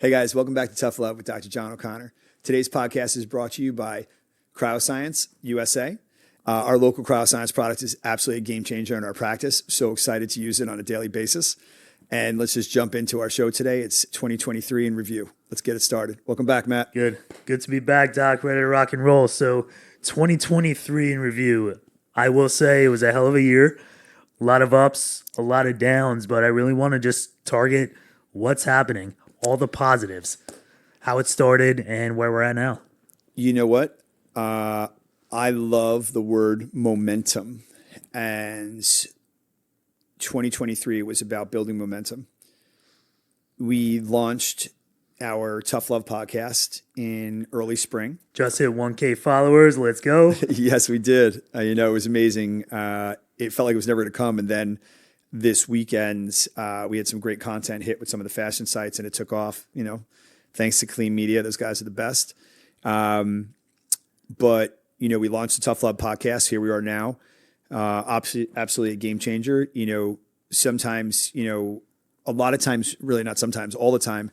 Hey guys, welcome back to Tough Love with Dr. John O'Connor. Today's podcast is brought to you by Cryoscience USA. Our local cryoscience product is absolutely a game changer in our practice. So excited to use it on a daily basis. And let's just jump into our show today. It's 2023 in review. Let's get it started. Welcome back, Matt. Good to be back, Doc. Ready to rock and roll. So 2023 in review. I will say it was a hell of a year. A lot of ups, a lot of downs, but I really want to just target what's happening, all the positives, how it started, and where we're at now. You know what? I love the word momentum. And 2023 was about building momentum. We launched our Tough Love podcast in early spring. Just hit 1K followers. Let's go. Yes, we did. It was amazing. It felt like it was never going to come. And then this weekend, we had some great content hit with some of the fashion sites, and it took off, thanks to Clean Media. Those guys are the best. But, we launched the Tough Love podcast. Here we are now. Absolutely a game changer. Sometimes, a lot of times, really not sometimes, all the time,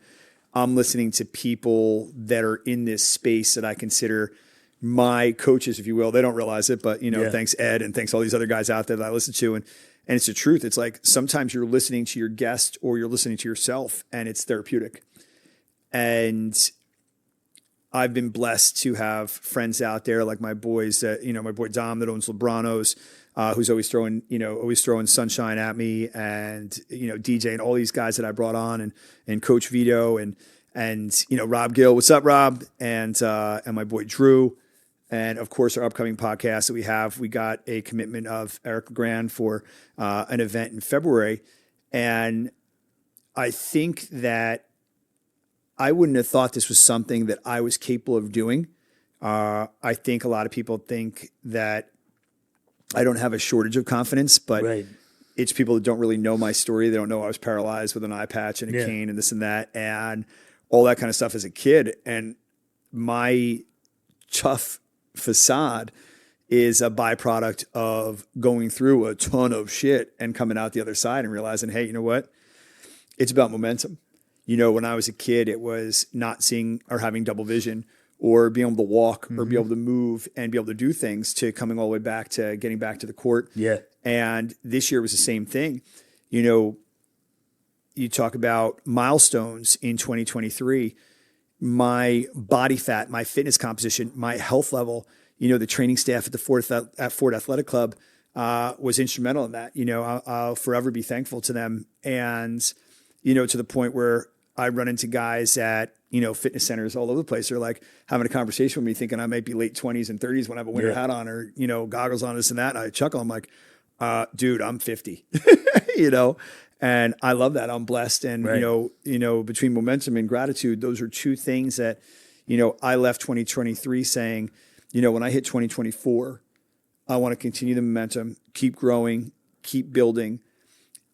I'm listening to people that are in this space that I consider my coaches, if you will. They don't realize it, but, thanks Ed and thanks all these other guys out there that I listen to. And it's the truth. It's like sometimes you're listening to your guest or you're listening to yourself, and it's therapeutic. And I've been blessed to have friends out there like my boys that, my boy Dom that owns Lebranos, who's always throwing sunshine at me, and, DJ and all these guys that I brought on, and Coach Vito and Rob Gill. What's up, Rob? And my boy Drew. And of course, our upcoming podcast that we got a commitment of Eric LeGrand for an event in February. And I think that I wouldn't have thought this was something that I was capable of doing. I think a lot of people think that I don't have a shortage of confidence, but Right. It's people that don't really know my story. They don't know I was paralyzed with an eye patch and a cane and this and that and all that kind of stuff as a kid. And my tough facade is a byproduct of going through a ton of shit and coming out the other side and realizing, hey, you know what? It's about momentum. When I was a kid, it was not seeing or having double vision or being able to walk or be able to move and be able to do things to coming all the way back to getting back to the court. Yeah. And this year was the same thing. You talk about milestones in 2023, my body fat, my fitness composition, my health level, the training staff at the Ford Athletic Club was instrumental in that. I'll forever be thankful to them. And, to the point where I run into guys at, fitness centers all over the place. They're like having a conversation with me thinking I might be late 20s and 30s when I have a winter hat on or, goggles on, this and that. And I chuckle. I'm like, dude, I'm 50, and I love that. I'm blessed. And, Right. Between momentum and gratitude, those are two things that, I left 2023 saying, when I hit 2024, I want to continue the momentum, keep growing, keep building,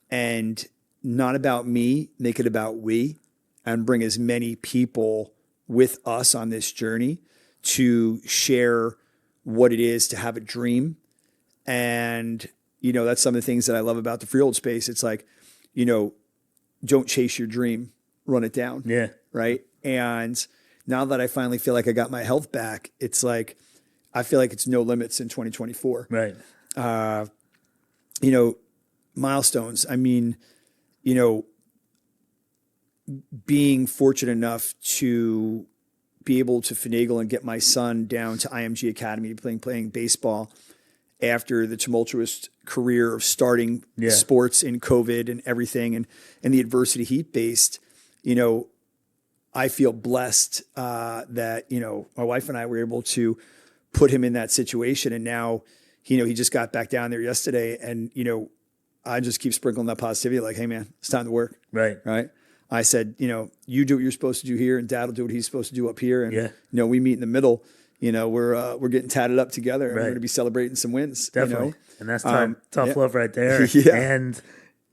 and not about me, make it about we, and bring as many people with us on this journey to share what it is to have a dream. And, that's some of the things that I love about the freehold space. It's like, don't chase your dream, run it down. Yeah. Right. And now that I finally feel like I got my health back, it's like, I feel like it's no limits in 2024. Right. Milestones. I mean, being fortunate enough to be able to finagle and get my son down to IMG Academy playing baseball after the tumultuous career of starting sports in COVID and everything and the adversity he faced, I feel blessed that, my wife and I were able to put him in that situation. And now, he just got back down there yesterday and, I just keep sprinkling that positivity like, hey man, it's time to work. Right. Right. I said, you do what you're supposed to do here and dad will do what he's supposed to do up here. And, we meet in the middle, we're getting tatted up together and we're going to be celebrating some wins. Definitely. And that's tough love right there. Yeah. And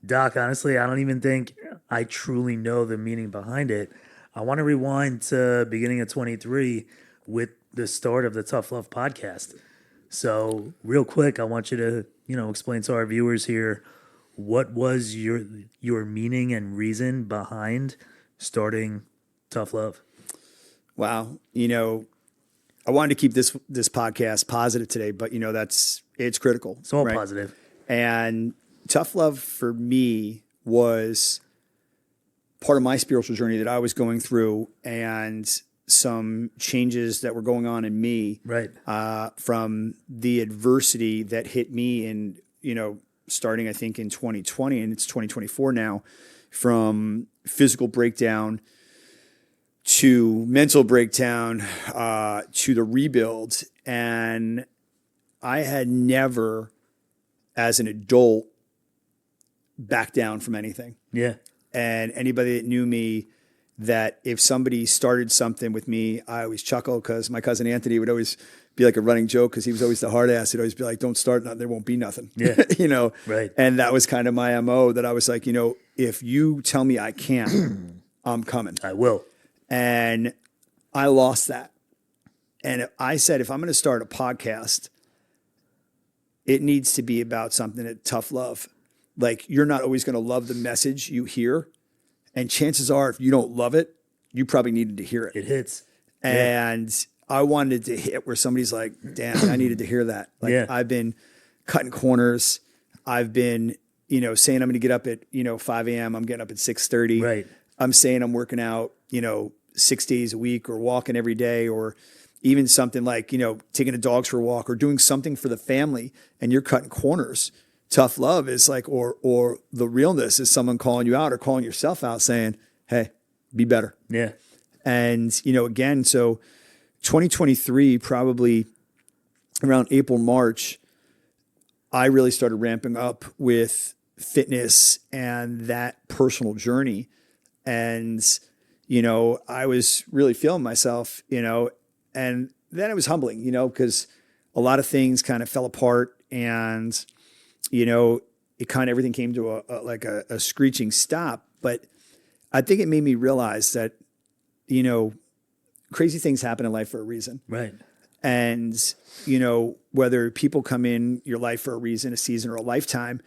Doc, honestly, I don't even think I truly know the meaning behind it. I want to rewind to beginning of 23 with the start of the Tough Love podcast. So real quick, I want you to, explain to our viewers here, what was your meaning and reason behind starting tough love? Wow. I wanted to keep this podcast positive today, but it's critical. It's all right? positive. And tough love for me was part of my spiritual journey that I was going through, and some changes that were going on in me, Right. from the adversity that hit me in, starting, I think, in 2020, and it's 2024 now, from physical breakdown to mental breakdown, to the rebuild. And I had never, as an adult, backed down from anything. Yeah. And anybody that knew me, that if somebody started something with me, I always chuckle, because my cousin Anthony would always be like a running joke, because he was always the hard ass. He'd always be like, don't start nothing, there won't be nothing. Yeah. Right. And that was kind of my MO, that I was like, if you tell me I can't, I'm coming. I will. And I lost that. And I said, if I'm going to start a podcast, it needs to be about something that tough love. Like, you're not always going to love the message you hear. And chances are, if you don't love it, you probably needed to hear it. It hits. And I wanted to hit where somebody's like, damn, I needed to hear that. Like, Yeah. I've been cutting corners. I've been, saying I'm going to get up at, 5 a.m. I'm getting up at 6:30. Right. I'm saying I'm working out, 6 days a week, or walking every day, or even something like, taking the dogs for a walk, or doing something for the family, and you're cutting corners. Tough love is like, or the realness is someone calling you out, or calling yourself out, saying, hey, be better. Yeah. And, again, so 2023, probably around April, March, I really started ramping up with fitness and that personal journey. And, I was really feeling myself, and then it was humbling, because a lot of things kind of fell apart, and, it kind of, everything came to a screeching stop. But I think it made me realize that, crazy things happen in life for a reason. Right. And, whether people come in your life for a reason, a season, or a lifetime,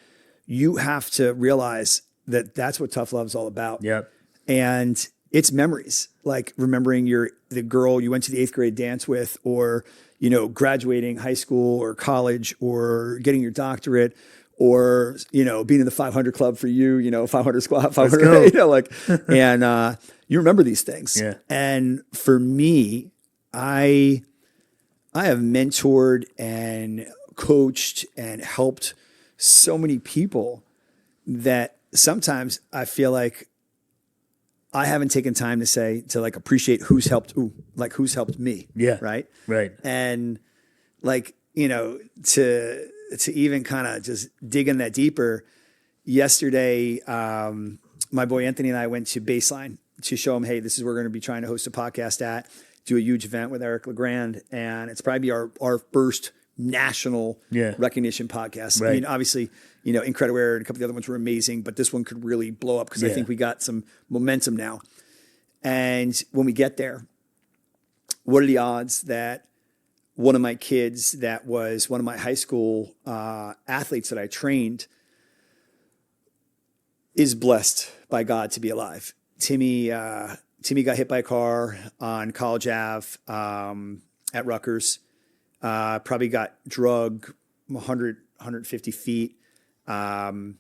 you have to realize that that's what tough love is all about. Yep. And it's memories, like remembering the girl you went to the 8th grade dance with, or, graduating high school or college, or getting your doctorate, or, being in the 500 club for you, 500 squat, 500, and you remember these things. Yeah. And for me, I have mentored and coached and helped so many people that sometimes I feel like I haven't taken time to appreciate who's helped me. Yeah. Right. Right. And to even kind of just dig in that deeper. Yesterday, my boy Anthony and I went to Baseline to show him, hey, this is where we're going to be trying to host a podcast at, do a huge event with Eric LeGrand. And it's probably our first national recognition podcast. Right. I mean, obviously, Incrediware and a couple of the other ones were amazing, but this one could really blow up, because I think we got some momentum now. And when we get there, what are the odds that one of my kids, that was one of my high school athletes that I trained, is blessed by God to be alive? Timmy got hit by a car on College Ave at Rutgers. Probably got drugged 150 feet. And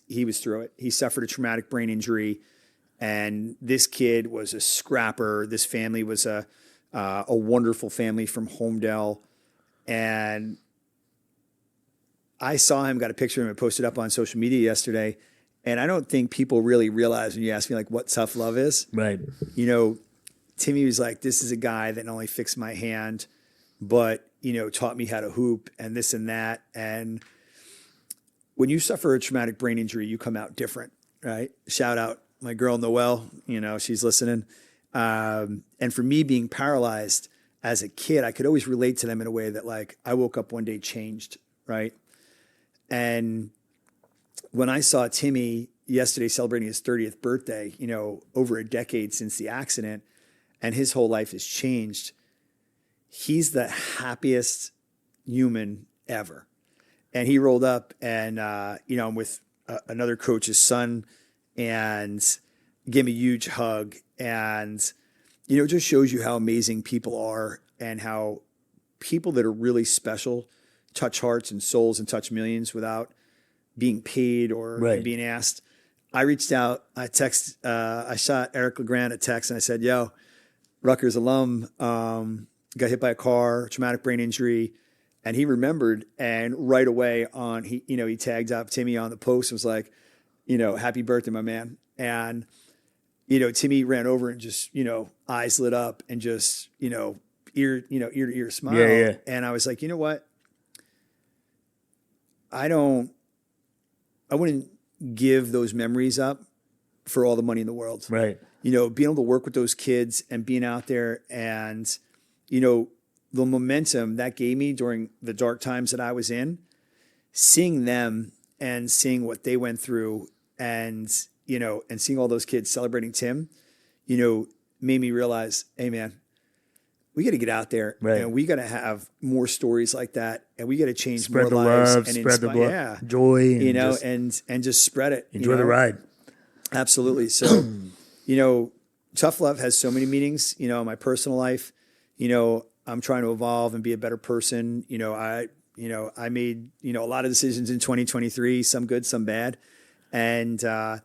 he was through it. He suffered a traumatic brain injury, and this kid was a scrapper. This family was a wonderful family from Homedale. And I saw him, got a picture of him, and posted up on social media yesterday. And I don't think people really realize, when you ask me like what tough love is. Right. Timmy was like, this is a guy that not only fixed my hand, but, taught me how to hoop, and this and that. And when you suffer a traumatic brain injury, you come out different, right? Shout out my girl, Noelle, she's listening. And for me, being paralyzed as a kid, I could always relate to them in a way that, like, I woke up one day changed, right? And when I saw Timmy yesterday celebrating his 30th birthday, over a decade since the accident, and his whole life has changed, he's the happiest human ever. And he rolled up, and, I'm with another coach's son, and gave me a huge hug, and it just shows you how amazing people are and how people that are really special touch hearts and souls and touch millions without being paid or Right. being asked. I reached out, I shot Eric LeGrand a text and I said, yo, Rutgers alum, got hit by a car, traumatic brain injury. And he remembered, and right away he tagged up Timmy on the post and was like, happy birthday, my man. And, Timmy ran over and just, eyes lit up and just, ear to ear smile. Yeah. And I was like, you know what? I wouldn't give those memories up for all the money in the world. Right. Being able to work with those kids and being out there and, the momentum that gave me during the dark times that I was in, seeing them and seeing what they went through and seeing all those kids celebrating Tim, made me realize, hey man, we got to get out there and we got to have more stories like that, and we got to change Spread more the lives love, and spread the inspire, joy, and just spread it. enjoy the ride. Absolutely. So, tough love has so many meanings, in my personal life. I'm trying to evolve and be a better person. I made, a lot of decisions in 2023, some good, some bad. And, one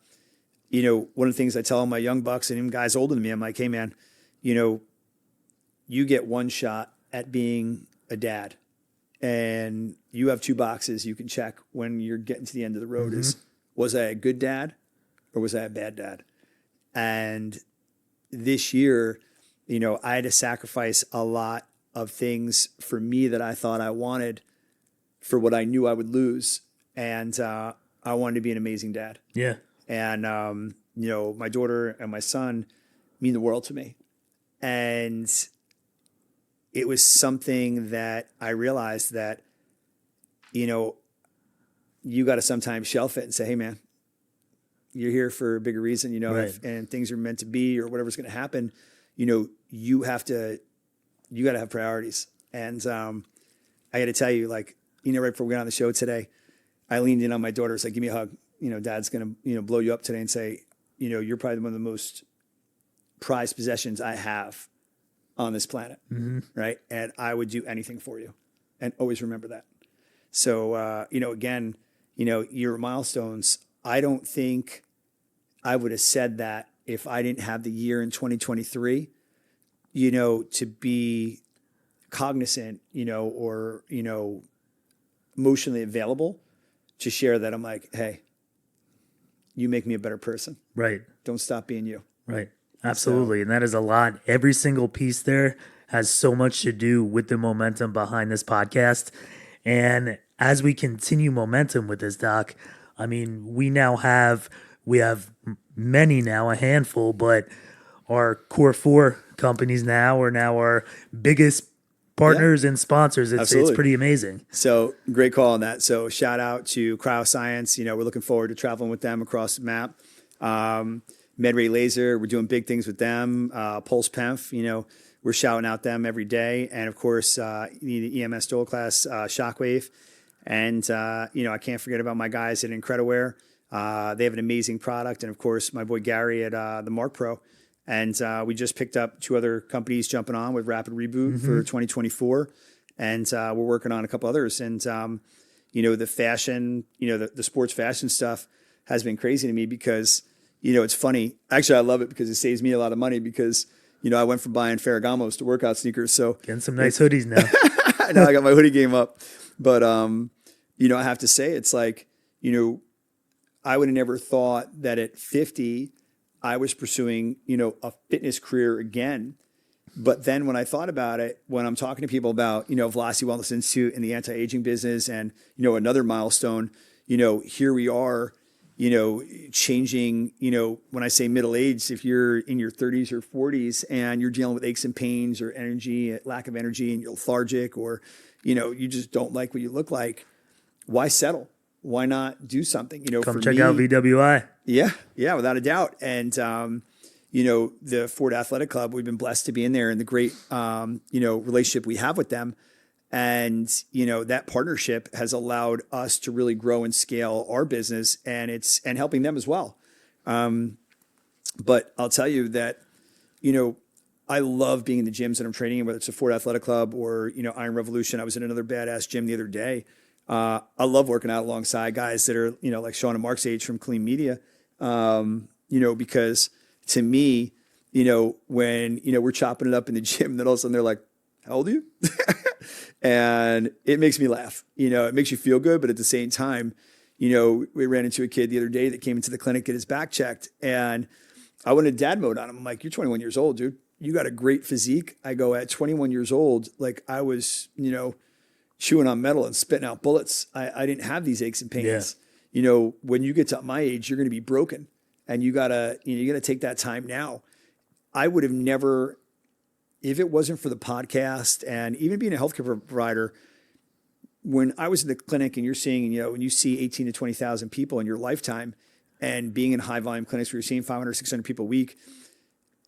of the things I tell my young bucks and even guys older than me, I'm like, hey man, you get one shot at being a dad, and you have two boxes you can check when you're getting to the end of the road. Is, was I a good dad or was I a bad dad? And this year, I had to sacrifice a lot of things for me that I thought I wanted for what I knew I would lose. And I wanted to be an amazing dad. Yeah. And, my daughter and my son mean the world to me. And it was something that I realized that, you got to sometimes shelf it and say, hey man, you're here for a bigger reason, and things are meant to be or whatever's going to happen, you got to have priorities. And I got to tell you, like, right before we got on the show today, I leaned in on my daughter. It's like, give me a hug. Dad's going to, blow you up today and say, you're probably one of the most prized possessions I have on this planet. Right. And I would do anything for you, and always remember that. So, again, your milestones, I don't think I would have said that if I didn't have the year in 2023, to be cognizant, or, emotionally available to share that. I'm like, hey, you make me a better person. Right. Don't stop being you. Right. Absolutely. And that is a lot. Every single piece there has so much to do with the momentum behind this podcast. And as we continue momentum with this, Doc, I mean, we have many now, a handful, but our core four companies now are our biggest partners and sponsors. It's pretty amazing. So great call on that. So shout out to Cryoscience. We're looking forward to traveling with them across the map. MedRay Laser, we're doing big things with them. Pulse Penf, we're shouting out them every day. And of course, the EMS dual class, Shockwave. And, I can't forget about my guys at Incrediware. They have an amazing product. And of course, my boy Gary at the Mark Pro. And we just picked up two other companies jumping on with Rapid Reboot for 2024. And we're working on a couple others. And, the fashion, the sports fashion stuff has been crazy to me because, it's funny. Actually, I love it because it saves me a lot of money because, I went from buying Ferragamos to workout sneakers. So getting some nice hoodies now. I know I got my hoodie game up. But, I have to say, it's like, I would have never thought that at 50, I was pursuing, a fitness career again. But then when I thought about it, when I'm talking to people about, Velocity Wellness Institute and the anti-aging business and, another milestone, here we are, changing, when I say middle age, if you're in your 30s or 40s and you're dealing with aches and pains or lack of energy and you're lethargic or, you just don't like what you look like, why settle? Why not do something? Come check out VWI. Yeah, without a doubt. And, the Ford Athletic Club, we've been blessed to be in there and the great, relationship we have with them. And, that partnership has allowed us to really grow and scale our business and helping them as well. But I'll tell you that, you know, I love being in the gyms that I'm training in, whether it's a Ford Athletic Club or, you know, Iron Revolution. I was in another badass gym the other day. I love working out alongside guys that are, you know, like Sean and Mark's age from Clean Media, you know, because to me, you know, when, you know, we're chopping it up in the gym, then all of a sudden they're like, how old are you? And it makes me laugh. You know, it makes you feel good. But at the same time, you know, we ran into a kid the other day that came into the clinic, get his back checked. And I went into dad mode on him. I'm like, you're 21 years old, dude. You got a great physique. I go, at 21 years old, like I was, you know, chewing on metal and spitting out bullets. I didn't have these aches and pains. Yeah. You know, when you get to my age, you're going to be broken, and you gotta take that time now. I would have never, if it wasn't for the podcast and even being a healthcare provider, when I was in the clinic and you're seeing, you know, when you see 18 to 20,000 people in your lifetime and being in high volume clinics where you're seeing 500, 600 people a week,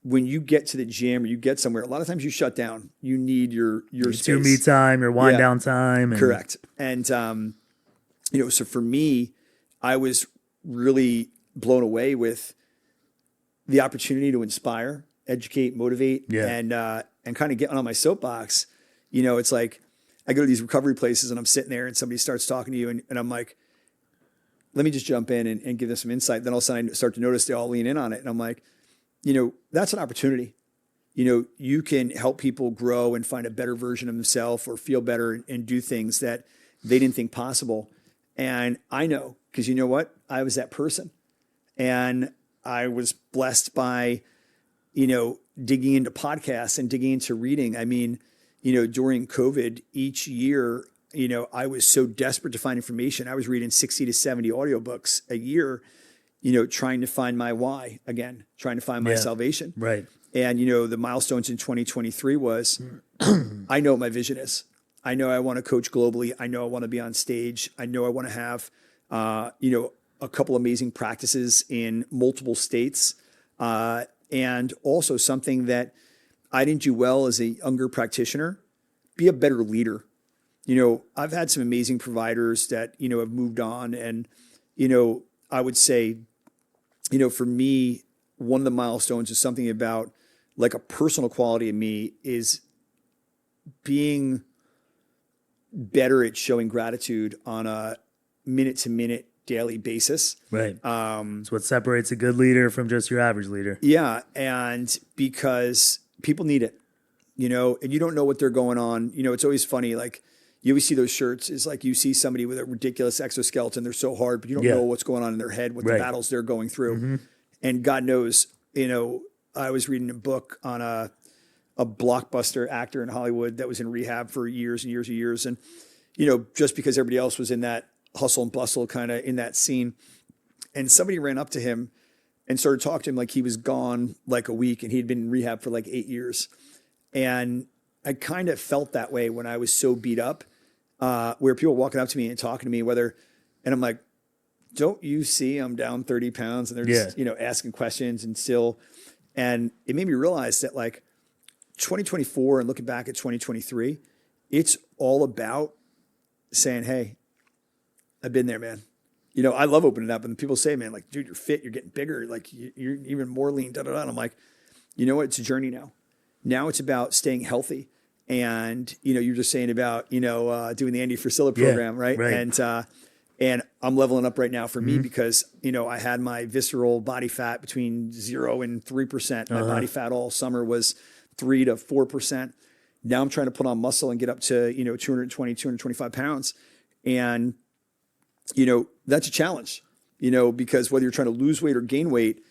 when you get to the gym or you get somewhere, a lot of times you shut down. You need your space. Your me time, your wind down time. And Correct. And, you know, so for me, I was really blown away with the opportunity to inspire, educate, motivate, and kind of get on my soapbox. You know, it's like I go to these recovery places and I'm sitting there and somebody starts talking to you and I'm like, let me just jump in and give them some insight. Then all of a sudden I start to notice they all lean in on it. And I'm like, you know, that's an opportunity. You know, you can help people grow and find a better version of themselves or feel better and do things that they didn't think possible. And I know, because you know what? I was that person. And I was blessed by, you know, digging into podcasts and digging into reading. I mean, you know, during COVID each year, you know, I was so desperate to find information. I was reading 60 to 70 audiobooks a year, you know, trying to find my why again, trying to find my salvation. Right. And, you know, the milestones in 2023 was, I know what my vision is. I know I want to coach globally. I know I want to be on stage. I know I want to have, you know, a couple amazing practices in multiple states. And also something that I didn't do well as a younger practitioner, be a better leader. You know, I've had some amazing providers that, you know, have moved on. And, you know, I would say, you know, for me, one of the milestones is something about like a personal quality of me is being better at showing gratitude on a minute to minute daily basis. Right. It's what separates a good leader from just your average leader. Yeah. And because people need it, you know, and you don't know what they're going on. You know, it's always funny. Like you always see those shirts. It's like you see somebody with a ridiculous exoskeleton. They're so hard, but you don't know what's going on in their head, what the battles they're going through. And God knows, you know, I was reading a book on a blockbuster actor in Hollywood that was in rehab for years and years and years. And, you know, just because everybody else was in that hustle and bustle kind of in that scene. And somebody ran up to him and started talking to him like he was gone like a week and he'd been in rehab for like 8 years. And I kind of felt that way when I was so beat up, where people walking up to me and talking to me, and I'm like, don't you see I'm down 30 pounds? And they're just, you know, asking questions and it made me realize that like 2024 and looking back at 2023, it's all about saying, hey, I've been there, man. You know, I love opening it up and people say, man, like, dude, you're fit, you're getting bigger. Like you're even more lean, da, da, da. And I'm like, you know what? It's a journey now. Now it's about staying healthy. And, you know, you're just saying about, you know, doing the Andy Frisella program, right? And I'm leveling up right now for me because, you know, I had my visceral body fat between 0 and 3%. My body fat all summer was 3 to 4%. Now I'm trying to put on muscle and get up to, you know, 220, 225 pounds. And, you know, that's a challenge, you know, because whether you're trying to lose weight or gain weight,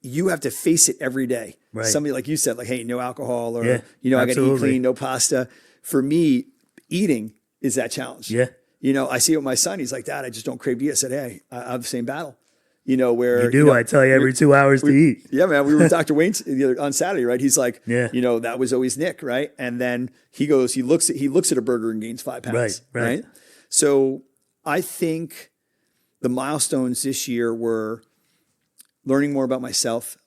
you have to face it every day. Right. Somebody like you said, like, hey, no alcohol or, you know, I got to eat absolutely. clean, no pasta. For me, eating is that challenge. Yeah. You know, I see it with my son. He's like, Dad, I just don't crave to eat. I said, hey, I have the same battle. You know, where You do. you know, I tell you every 2 hours to eat. Yeah, man. We were with Dr. Wayne on Saturday, right? He's like, Yeah. you know, that was always Nick, right? And then he looks at a burger and gains 5 pounds. Right. So I think the milestones this year were learning more about myself,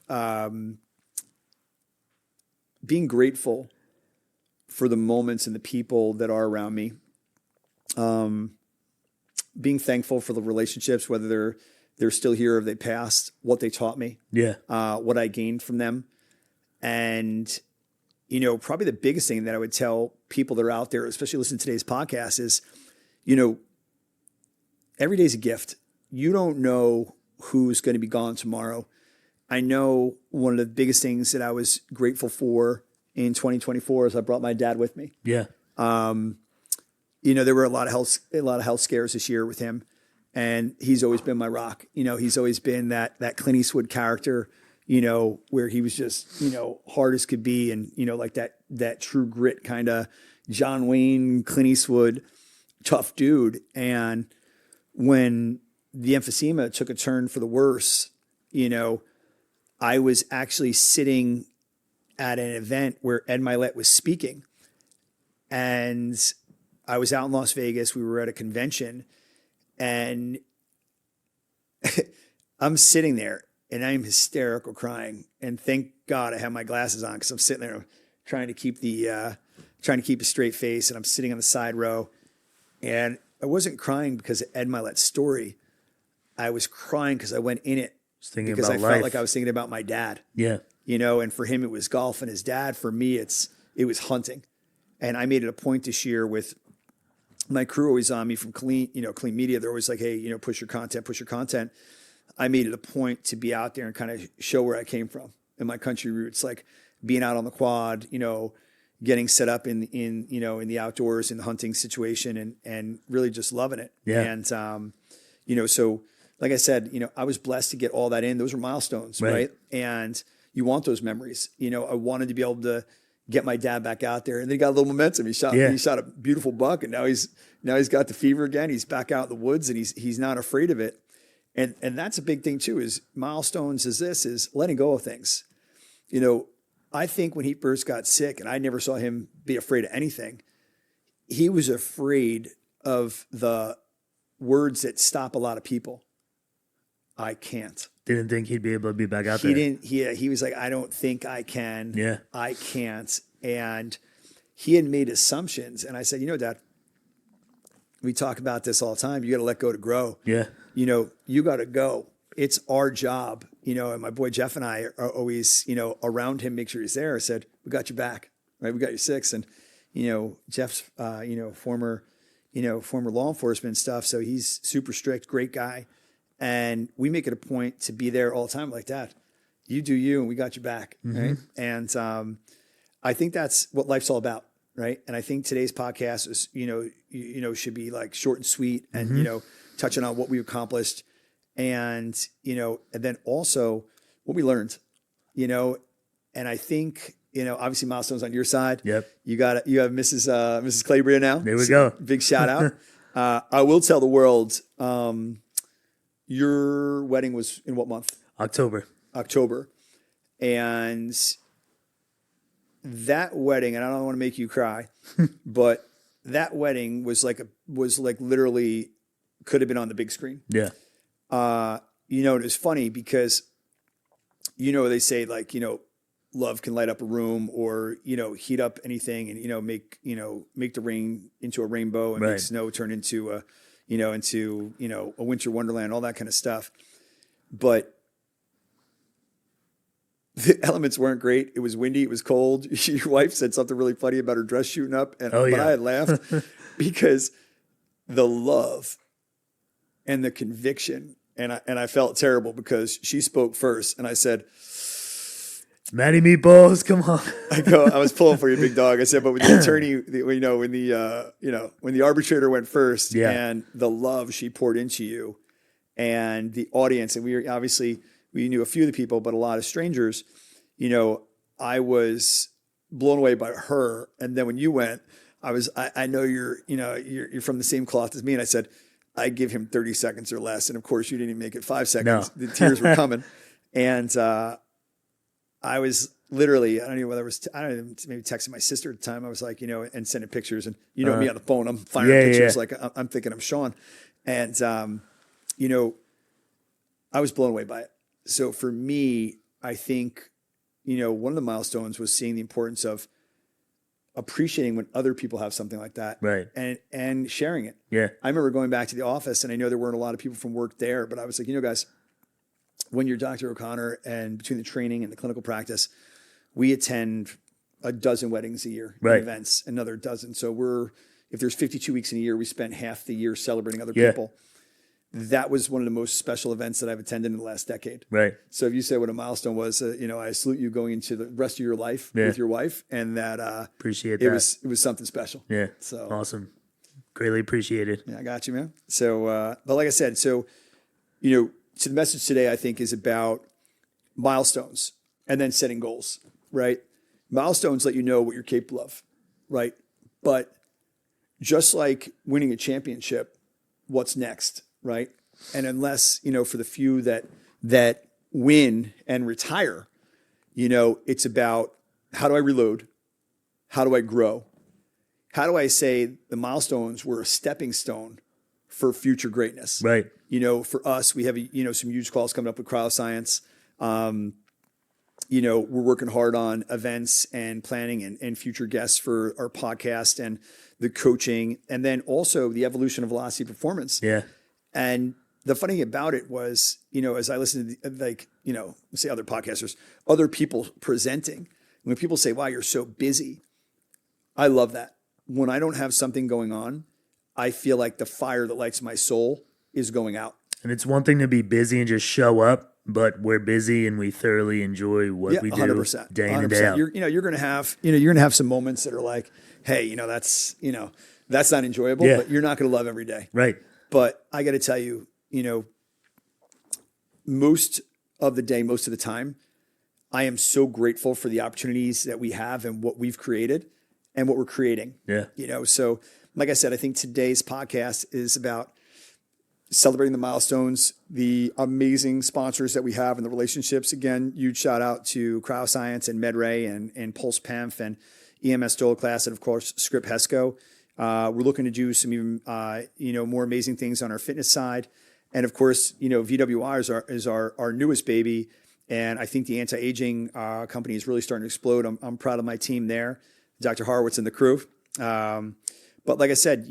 being grateful for the moments and the people that are around me, being thankful for the relationships, whether they're They're still here. They passed what they taught me, Yeah. what I gained from them. And, you know, probably the biggest thing that I would tell people that are out there, especially listening to today's podcast, is, you know, every day's a gift. You don't know who's going to be gone tomorrow. I know one of the biggest things that I was grateful for in 2024 is I brought my dad with me. Yeah. You know, there were a lot of health scares this year with him, and he's always been my rock. You know, he's always been that Clint Eastwood character, you know, where he was just, you know, hard as could be, and, you know, like that true grit kind of John Wayne, Clint Eastwood, tough dude. And when the emphysema took a turn for the worse, you know, I was actually sitting at an event where Ed Milet was speaking, and I was out in Las Vegas. We were at a convention, and I'm sitting there and I'm hysterical crying. And thank God I have my glasses on, because I'm sitting there trying to keep a straight face, and I'm sitting on the side row. And I wasn't crying because of Ed Milet's story. I was crying because I went in it because I felt like I was thinking about my dad. Yeah. You know, and for him it was golf, and his dad, for me, it was hunting. And I made it a point this year with my crew always on me from Clean Media. They're always like, hey, you know, push your content. I made it a point to be out there and kind of show where I came from and my country roots, like being out on the quad, you know, getting set up in the outdoors, in the hunting situation, and really just loving it. Yeah. And, you know, so like I said, you know, I was blessed to get all that in. Those were milestones, right? And you want those memories. You know, I wanted to be able to get my dad back out there, and then he got a little momentum. He shot a beautiful buck, and now he's got the fever again. He's back out in the woods, and he's not afraid of it. And that's a big thing too, is milestones is letting go of things. You know, I think when he first got sick, and I never saw him be afraid of anything, he was afraid of the words that stop a lot of people. I can't. Didn't think he'd be able to be back out He there. didn't. He was like, I don't think I can. Yeah. I can't. And he had made assumptions. And I said, you know, Dad, we talk about this all the time. You got to let go to grow. Yeah. You know, you got to go. It's our job. You know, and my boy Jeff and I are always, you know, around him, make sure he's there. I said, we got your back, right? We got your six. And, you know, Jeff's, former law enforcement stuff. So he's super strict, great guy. And we make it a point to be there all the time, like that. You do you, and we got your back, right? And I think that's what life's all about, right? And I think today's podcast is, should be like short and sweet, and you know, touching on what we accomplished, and you know, and then also what we learned, you know. And I think, you know, obviously milestones on your side. Yep. You have Mrs. Calabria now. There we go. Big shout out. I will tell the world. Your wedding was in what month? October. And that wedding, and I don't want to make you cry, but that wedding was like literally could have been on the big screen. Yeah. You know, it was funny because, you know, they say, like, you know, love can light up a room, or, you know, heat up anything, and, you know, make the rain into a rainbow, and make snow turn into a winter wonderland, all that kind of stuff. But the elements weren't great. It was windy. It was cold. Your wife said something really funny about her dress shooting up. But I had laughed because the love and the conviction, and I felt terrible because she spoke first, and I said, Matty Meatballs, come on. I was pulling for you, big dog. I said, but with the attorney, when the arbitrator went first, and the love she poured into you, and the audience, and we knew a few of the people, but a lot of strangers, you know, I was blown away by her. And then when you went, I know you're from the same cloth as me, and I said, I give him 30 seconds or less, and of course you didn't even make it 5 seconds. No. The tears were coming, and I was literally, I don't know whether it was, maybe texting my sister at the time. I was like, you know, and sending pictures, and you know me on the phone, I'm firing pictures like I'm thinking I'm Sean. And, you know, I was blown away by it. So for me, I think, you know, one of the milestones was seeing the importance of appreciating when other people have something like that, Right. and sharing it. Yeah. I remember going back to the office, and I know there weren't a lot of people from work there, but I was like, guys, when you're Dr. O'Connor, and between the training and the clinical practice, we attend a dozen weddings a year, Right. events, another dozen. So if there's 52 weeks in a year, we spend half the year celebrating other Yeah. people. That was one of the most special events that I've attended in the last decade. Right. So if you say what a milestone was, I salute you going into the rest of your life Yeah. with your wife, and that Appreciate it that. was something special. Yeah. So Awesome. Greatly appreciated. yeah, I got you, man. So, but like I said, so so the message today I think is about milestones and then setting goals, right? Milestones let you know what you're capable of, right? But just like winning a championship, what's next, right? And unless, for the few that win and retire, it's about how do I reload? How do I grow? How do I say the milestones were a stepping stone for future greatness? Right. For us, we have some huge calls coming up with cryoscience. We're working hard on events and planning and future guests for our podcast and the coaching, and then also the evolution of Velocity Performance. Yeah. And the funny thing about it was, as I listened to let's say other podcasters, other people presenting, when people say, wow, you're so busy, I love that. When I don't have something going on, I feel like the fire that lights my soul is going out. And it's one thing to be busy and just show up, but we're busy and we thoroughly enjoy what we do 100%, day in and day out. You're going to have, you're going to have some moments that are like, hey, that's not enjoyable, Yeah. but you're not going to love every day. Right. But I got to tell you, most of the day, most of the time, I am so grateful for the opportunities that we have and what we've created and what we're creating. Yeah. So like I said, I think today's podcast is about celebrating the milestones, the amazing sponsors that we have and the relationships. Again, huge shout out to Cryoscience and MedRay and Pulse PEMF and EMS Dola Class, and of course, Script HESCO. We're looking to do some even, more amazing things on our fitness side. And of course, VWI is our newest baby. And I think the anti-aging company is really starting to explode. I'm proud of my team there, Dr. Horowitz and the crew. But like I said,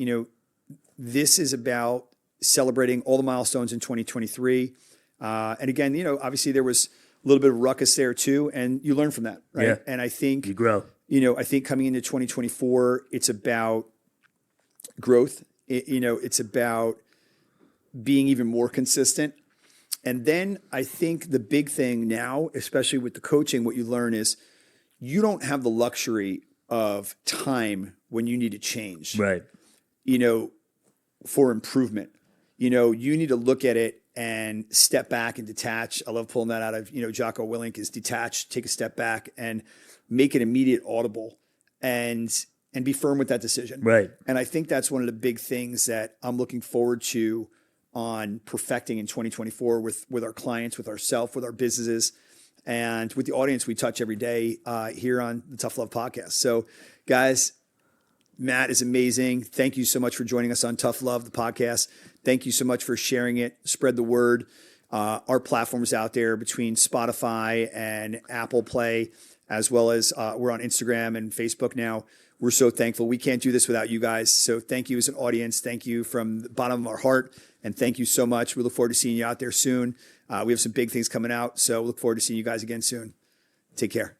this is about celebrating all the milestones in 2023. And again, obviously there was a little bit of ruckus there too, and you learn from that, right? Yeah. And I think You grow. I think coming into 2024, it's about growth. It's about being even more consistent. And then I think the big thing now, especially with the coaching, what you learn is you don't have the luxury of time when you need to change, Right. for improvement. You need to look at it and step back and detach. I love pulling that out of, Jocko Willink, is detach, take a step back and make it immediate audible and be firm with that decision. Right. And I think that's one of the big things that I'm looking forward to on perfecting in 2024 with our clients, with ourselves, with our businesses, and with the audience we touch every day here on the Tough Love Podcast. So guys, Matt is amazing. Thank you so much for joining us on Tough Love, the podcast. Thank you so much for sharing it. Spread the word. Our platforms out there between Spotify and Apple Play, as well as we're on Instagram and Facebook now. We're so thankful. We can't do this without you guys. So thank you as an audience. Thank you from the bottom of our heart. And thank you so much. We look forward to seeing you out there soon. We have some big things coming out. So look forward to seeing you guys again soon. Take care.